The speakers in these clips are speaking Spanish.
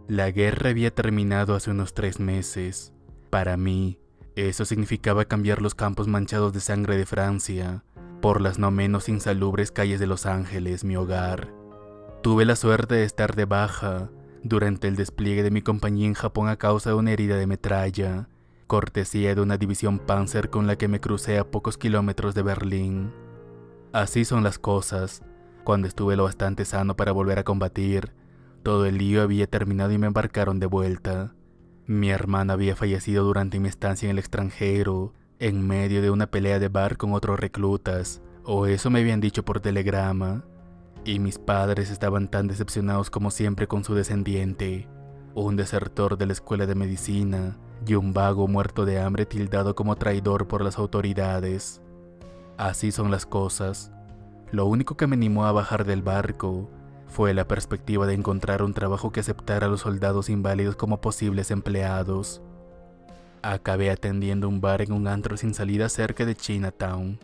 La guerra había terminado hace unos 3 meses. Para mí, eso significaba cambiar los campos manchados de sangre de Francia por las no menos insalubres calles de Los Ángeles, mi hogar. Tuve la suerte de estar de baja durante el despliegue de mi compañía en Japón a causa de una herida de metralla, cortesía de una división Panzer con la que me crucé a pocos kilómetros de Berlín. Así son las cosas. Cuando estuve lo bastante sano para volver a combatir, todo el lío había terminado y me embarcaron de vuelta. Mi hermana había fallecido durante mi estancia en el extranjero, en medio de una pelea de bar con otros reclutas, o eso me habían dicho por telegrama. Y mis padres estaban tan decepcionados como siempre con su descendiente, un desertor de la escuela de medicina y un vago muerto de hambre tildado como traidor por las autoridades. Así son las cosas. Lo único que me animó a bajar del barco fue la perspectiva de encontrar un trabajo que aceptara a los soldados inválidos como posibles empleados. Acabé atendiendo un bar en un antro sin salida cerca de Chinatown.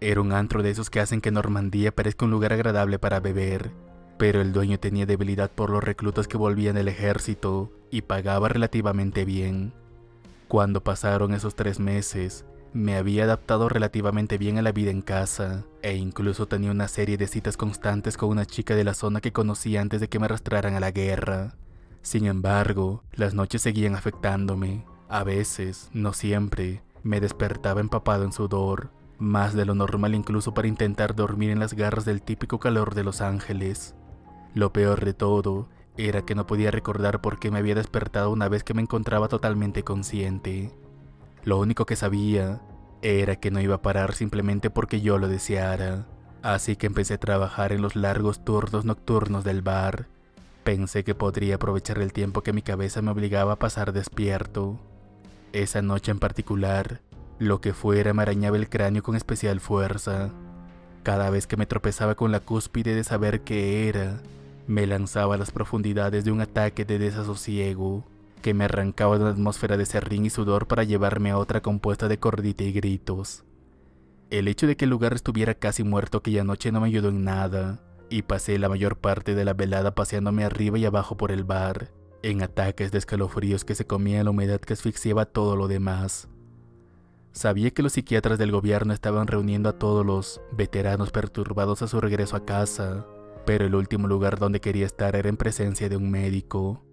Era un antro de esos que hacen que Normandía parezca un lugar agradable para beber, pero el dueño tenía debilidad por los reclutas que volvían del ejército y pagaba relativamente bien. Cuando pasaron esos 3 meses, me había adaptado relativamente bien a la vida en casa, e incluso tenía una serie de citas constantes con una chica de la zona que conocí antes de que me arrastraran a la guerra. Sin embargo, las noches seguían afectándome. A veces, no siempre, me despertaba empapado en sudor, más de lo normal incluso para intentar dormir en las garras del típico calor de Los Ángeles. Lo peor de todo era que no podía recordar por qué me había despertado una vez que me encontraba totalmente consciente. Lo único que sabía era que no iba a parar simplemente porque yo lo deseara, así que empecé a trabajar en los largos turnos nocturnos del bar. Pensé que podría aprovechar el tiempo que mi cabeza me obligaba a pasar despierto. Esa noche en particular, lo que fuera me arañaba el cráneo con especial fuerza. Cada vez que me tropezaba con la cúspide de saber qué era, me lanzaba a las profundidades de un ataque de desasosiego que me arrancaba de una atmósfera de serrín y sudor para llevarme a otra compuesta de cordita y gritos. El hecho de que el lugar estuviera casi muerto aquella noche no me ayudó en nada, y pasé la mayor parte de la velada paseándome arriba y abajo por el bar, en ataques de escalofríos que se comían la humedad que asfixiaba todo lo demás. Sabía que los psiquiatras del gobierno estaban reuniendo a todos los veteranos perturbados a su regreso a casa, pero el último lugar donde quería estar era en presencia de un médico.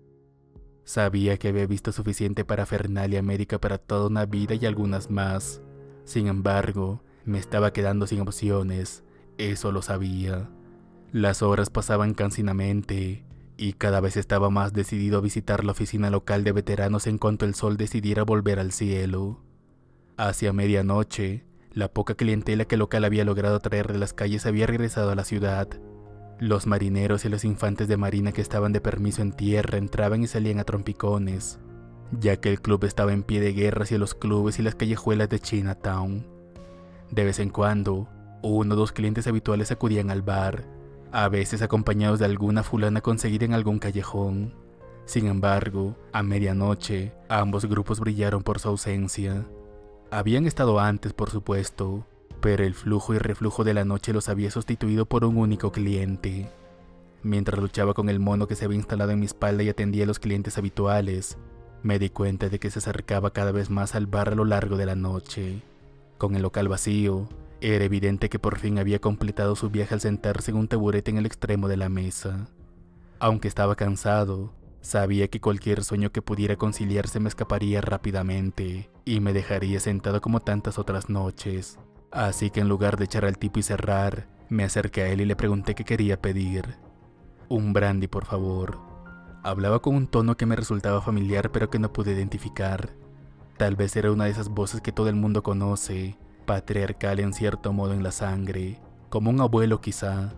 Sabía que había visto suficiente parafernalia médica para toda una vida y algunas más. Sin embargo, me estaba quedando sin opciones, eso lo sabía. Las horas pasaban cansinamente, y cada vez estaba más decidido a visitar la oficina local de veteranos en cuanto el sol decidiera volver al cielo. Hacia medianoche, la poca clientela que el local había logrado traer de las calles había regresado a la ciudad. Los marineros y los infantes de marina que estaban de permiso en tierra entraban y salían a trompicones, ya que el club estaba en pie de guerra hacia los clubes y las callejuelas de Chinatown. De vez en cuando, 1 o 2 clientes habituales acudían al bar, a veces acompañados de alguna fulana conseguida en algún callejón. Sin embargo, a medianoche, ambos grupos brillaron por su ausencia. Habían estado antes, por supuesto, pero el flujo y reflujo de la noche los había sustituido por un único cliente. Mientras luchaba con el mono que se había instalado en mi espalda y atendía a los clientes habituales, me di cuenta de que se acercaba cada vez más al bar a lo largo de la noche. Con el local vacío, era evidente que por fin había completado su viaje al sentarse en un taburete en el extremo de la mesa. Aunque estaba cansado, sabía que cualquier sueño que pudiera conciliarse me escaparía rápidamente y me dejaría sentado como tantas otras noches. Así que en lugar de echar al tipo y cerrar, me acerqué a él y le pregunté qué quería pedir. Un brandy, por favor. Hablaba con un tono que me resultaba familiar pero que no pude identificar. Tal vez era una de esas voces que todo el mundo conoce, patriarcal en cierto modo en la sangre, como un abuelo quizá.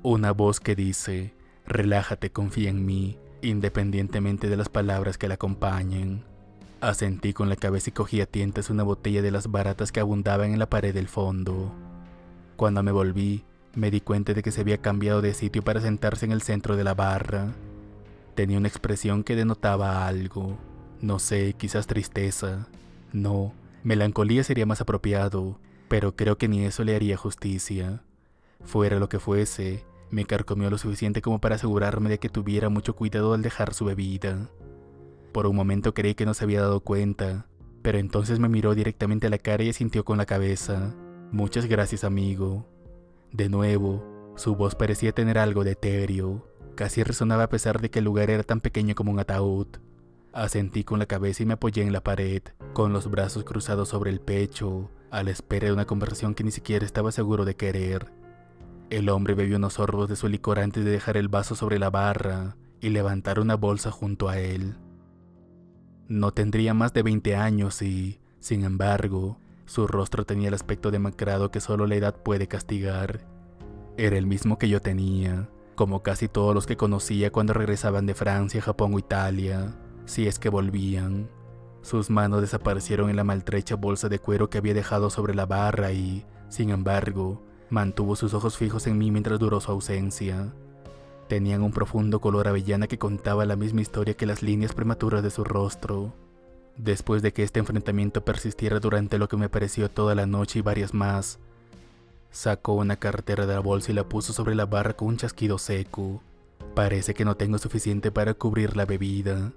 Una voz que dice, relájate, confía en mí, independientemente de las palabras que la acompañen. Asentí con la cabeza y cogí a tientas una botella de las baratas que abundaban en la pared del fondo. Cuando me volví, me di cuenta de que se había cambiado de sitio para sentarse en el centro de la barra. Tenía una expresión que denotaba algo. No sé, quizás tristeza. No, melancolía sería más apropiado, pero creo que ni eso le haría justicia. Fuera lo que fuese, Me carcomió lo suficiente como para asegurarme de que tuviera mucho cuidado al dejar su bebida. Por un momento creí que no se había dado cuenta, pero entonces me miró directamente a la cara y asintió con la cabeza. Muchas gracias, amigo. De nuevo, su voz parecía tener algo de etéreo. Casi resonaba a pesar de que el lugar era tan pequeño como un ataúd. Asentí con la cabeza y me apoyé en la pared, con los brazos cruzados sobre el pecho, a la espera de una conversación que ni siquiera estaba seguro de querer. El hombre bebió unos sorbos de su licor antes de dejar el vaso sobre la barra y levantar una bolsa junto a él. No tendría más de 20 años y, sin embargo, su rostro tenía el aspecto demacrado que solo la edad puede castigar. Era el mismo que yo tenía, como casi todos los que conocía cuando regresaban de Francia, Japón o Italia, si es que volvían. Sus manos desaparecieron en la maltrecha bolsa de cuero que había dejado sobre la barra y, sin embargo, mantuvo sus ojos fijos en mí mientras duró su ausencia. Tenían un profundo color avellana que contaba la misma historia que las líneas prematuras de su rostro. Después de que este enfrentamiento persistiera durante lo que me pareció toda la noche y varias más, sacó una cartera de la bolsa y la puso sobre la barra con un chasquido seco. Parece que no tengo suficiente para cubrir la bebida.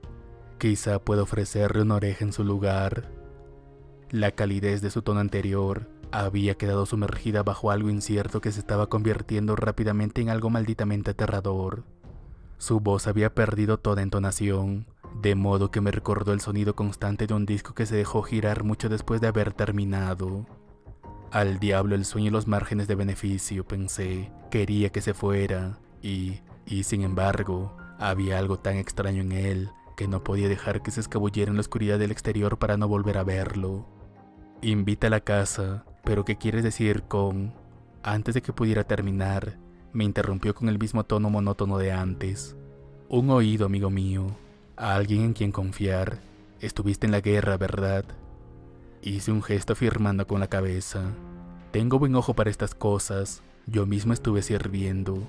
Quizá pueda ofrecerle una oreja en su lugar. La calidez de su tono anterior había quedado sumergida bajo algo incierto que se estaba convirtiendo rápidamente en algo malditamente aterrador. Su voz había perdido toda entonación, de modo que me recordó el sonido constante de un disco que se dejó girar mucho después de haber terminado. Al diablo el sueño y los márgenes de beneficio, pensé. Quería que se fuera, y sin embargo, había algo tan extraño en él que no podía dejar que se escabullera en la oscuridad del exterior para no volver a verlo. Invita a la casa, pero ¿qué quieres decir con...? Antes de que pudiera terminar, me interrumpió con el mismo tono monótono de antes. Un oído, amigo mío, a alguien en quien confiar. Estuviste en la guerra, ¿verdad? Hice un gesto afirmando con la cabeza. Tengo buen ojo para estas cosas, yo mismo estuve sirviendo.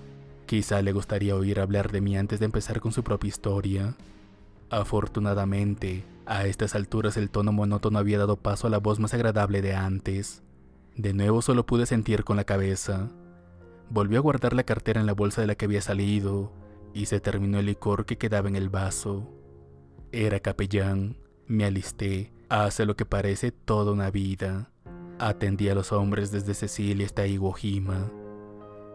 Quizá le gustaría oír hablar de mí antes de empezar con su propia historia. Afortunadamente, a estas alturas el tono monótono había dado paso a la voz más agradable de antes. De nuevo solo pude sentir con la cabeza. Volvió a guardar la cartera en la bolsa de la que había salido, y se terminó el licor que quedaba en el vaso. Era capellán. Me alisté, hace lo que parece toda una vida. Atendí a los hombres desde Sicilia hasta Iwo Jima.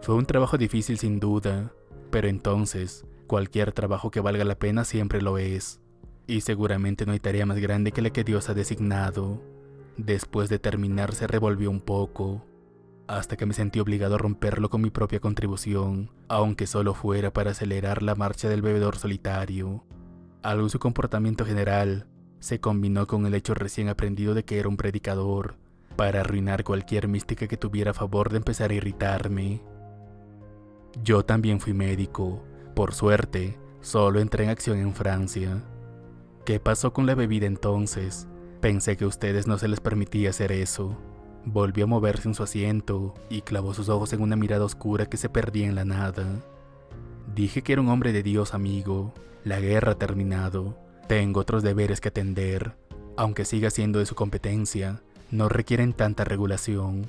Fue un trabajo difícil sin duda, pero entonces, cualquier trabajo que valga la pena siempre lo es. Y seguramente no hay tarea más grande que la que Dios ha designado. Después de terminar se revolvió un poco, hasta que me sentí obligado a romperlo con mi propia contribución, aunque solo fuera para acelerar la marcha del bebedor solitario. Algo en su comportamiento general se combinó con el hecho recién aprendido de que era un predicador, para arruinar cualquier mística que tuviera a favor de empezar a irritarme. Yo también fui médico. Por suerte, solo entré en acción en Francia. ¿Qué pasó con la bebida entonces? Pensé que a ustedes no se les permitía hacer eso. Volvió a moverse en su asiento y clavó sus ojos en una mirada oscura que se perdía en la nada. Dije que era un hombre de Dios, amigo. La guerra ha terminado. Tengo otros deberes que atender. Aunque siga siendo de su competencia, no requieren tanta regulación.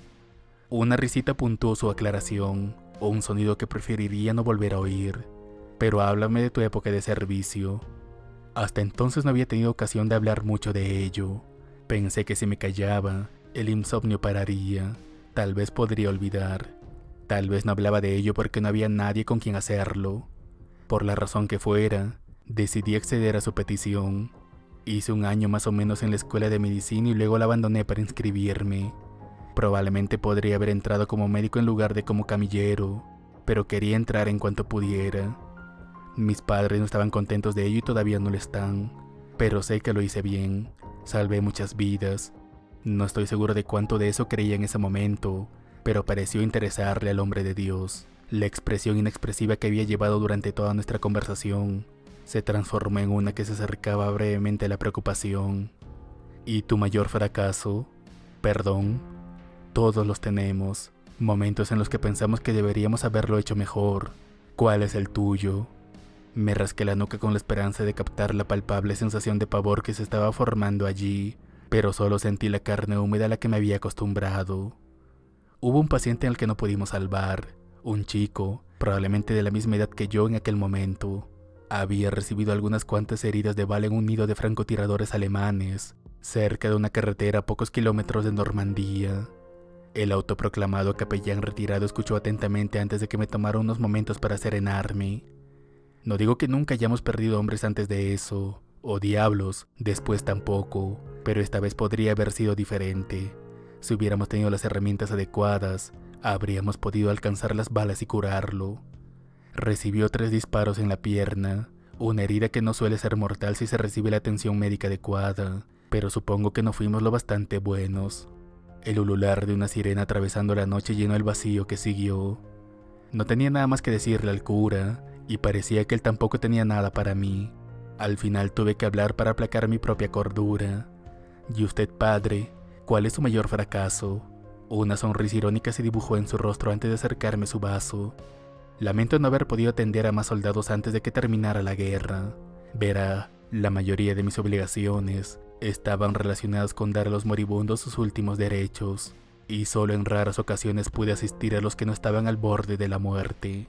Una risita puntuó su aclaración, o un sonido que preferiría no volver a oír. Pero háblame de tu época de servicio. Hasta entonces no había tenido ocasión de hablar mucho de ello. Pensé que si me callaba, el insomnio pararía. Tal vez podría olvidar. Tal vez no hablaba de ello porque no había nadie con quien hacerlo. Por la razón que fuera, decidí acceder a su petición. Hice un año más o menos en la escuela de medicina y luego la abandoné para inscribirme. Probablemente podría haber entrado como médico en lugar de como camillero, pero quería entrar en cuanto pudiera. Mis padres no estaban contentos de ello y todavía no lo están, pero sé que lo hice bien. Salvé muchas vidas. No estoy seguro de cuánto de eso creía en ese momento, pero pareció interesarle al hombre de Dios. La expresión inexpresiva que había llevado durante toda nuestra conversación se transformó en una que se acercaba brevemente a la preocupación. ¿Y tu mayor fracaso? Perdón. Todos los tenemos, momentos en los que pensamos que deberíamos haberlo hecho mejor. ¿Cuál es el tuyo? Me rasqué la nuca con la esperanza de captar la palpable sensación de pavor que se estaba formando allí, pero solo sentí la carne húmeda a la que me había acostumbrado. Hubo un paciente al que no pudimos salvar, un chico, probablemente de la misma edad que yo en aquel momento. Había recibido algunas cuantas heridas de bala en un nido de francotiradores alemanes, cerca de una carretera a pocos kilómetros de Normandía. El autoproclamado capellán retirado escuchó atentamente antes de que me tomara unos momentos para serenarme. No digo que nunca hayamos perdido hombres antes de eso, o diablos, después tampoco, pero esta vez podría haber sido diferente. Si hubiéramos tenido las herramientas adecuadas, habríamos podido alcanzar las balas y curarlo. Recibió 3 disparos en la pierna, una herida que no suele ser mortal si se recibe la atención médica adecuada, pero supongo que no fuimos lo bastante buenos. El ulular de una sirena atravesando la noche llenó el vacío que siguió. No tenía nada más que decirle al cura, y parecía que él tampoco tenía nada para mí. Al final tuve que hablar para aplacar mi propia cordura. ¿Y usted, padre, cuál es su mayor fracaso? Una sonrisa irónica se dibujó en su rostro antes de acercarme su vaso. Lamento no haber podido atender a más soldados antes de que terminara la guerra. Verá, la mayoría de mis obligaciones estaban relacionadas con dar a los moribundos sus últimos derechos, y solo en raras ocasiones pude asistir a los que no estaban al borde de la muerte.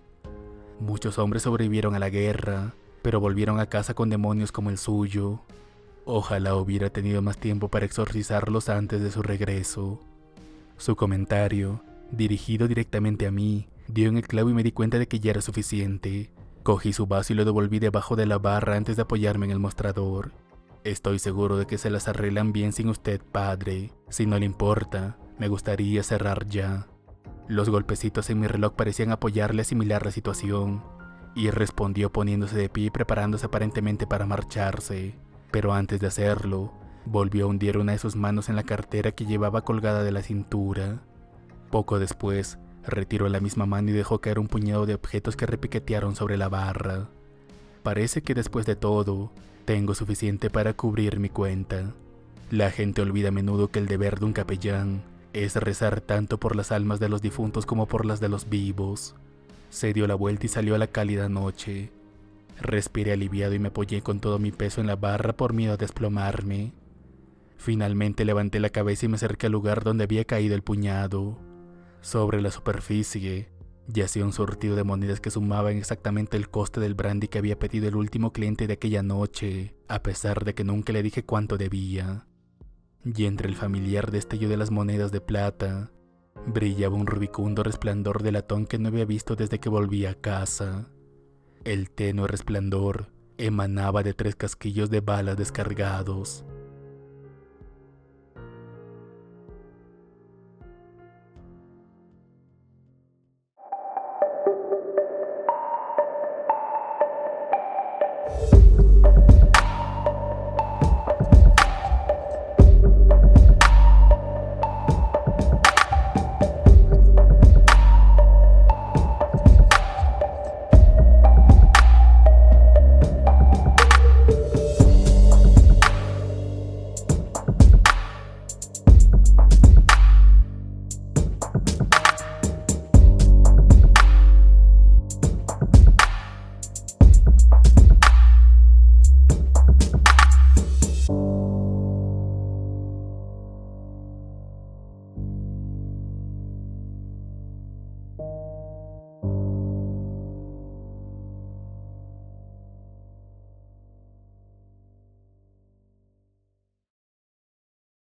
Muchos hombres sobrevivieron a la guerra, pero volvieron a casa con demonios como el suyo. Ojalá hubiera tenido más tiempo para exorcizarlos antes de su regreso. Su comentario, dirigido directamente a mí, dio en el clavo y me di cuenta de que ya era suficiente. Cogí su vaso y lo devolví debajo de la barra antes de apoyarme en el mostrador. Estoy seguro de que se las arreglan bien sin usted, padre. Si no le importa, me gustaría cerrar ya. Los golpecitos en mi reloj parecían apoyarle a asimilar la situación, y respondió poniéndose de pie y preparándose aparentemente para marcharse. Pero antes de hacerlo, volvió a hundir una de sus manos en la cartera que llevaba colgada de la cintura. Poco después, retiró la misma mano y dejó caer un puñado de objetos que repiquetearon sobre la barra. Parece que después de todo, tengo suficiente para cubrir mi cuenta. La gente olvida a menudo que el deber de un capellán es rezar tanto por las almas de los difuntos como por las de los vivos. Se dio la vuelta y salió a la cálida noche. Respiré aliviado y me apoyé con todo mi peso en la barra por miedo a desplomarme. Finalmente levanté la cabeza y me acerqué al lugar donde había caído el puñado. Sobre la superficie yacía un surtido de monedas que sumaban exactamente el coste del brandy que había pedido el último cliente de aquella noche, a pesar de que nunca le dije cuánto debía. Y entre el familiar destello de las monedas de plata, brillaba un rubicundo resplandor de latón que no había visto desde que volví a casa. El tenue resplandor emanaba de 3 casquillos de balas descargados.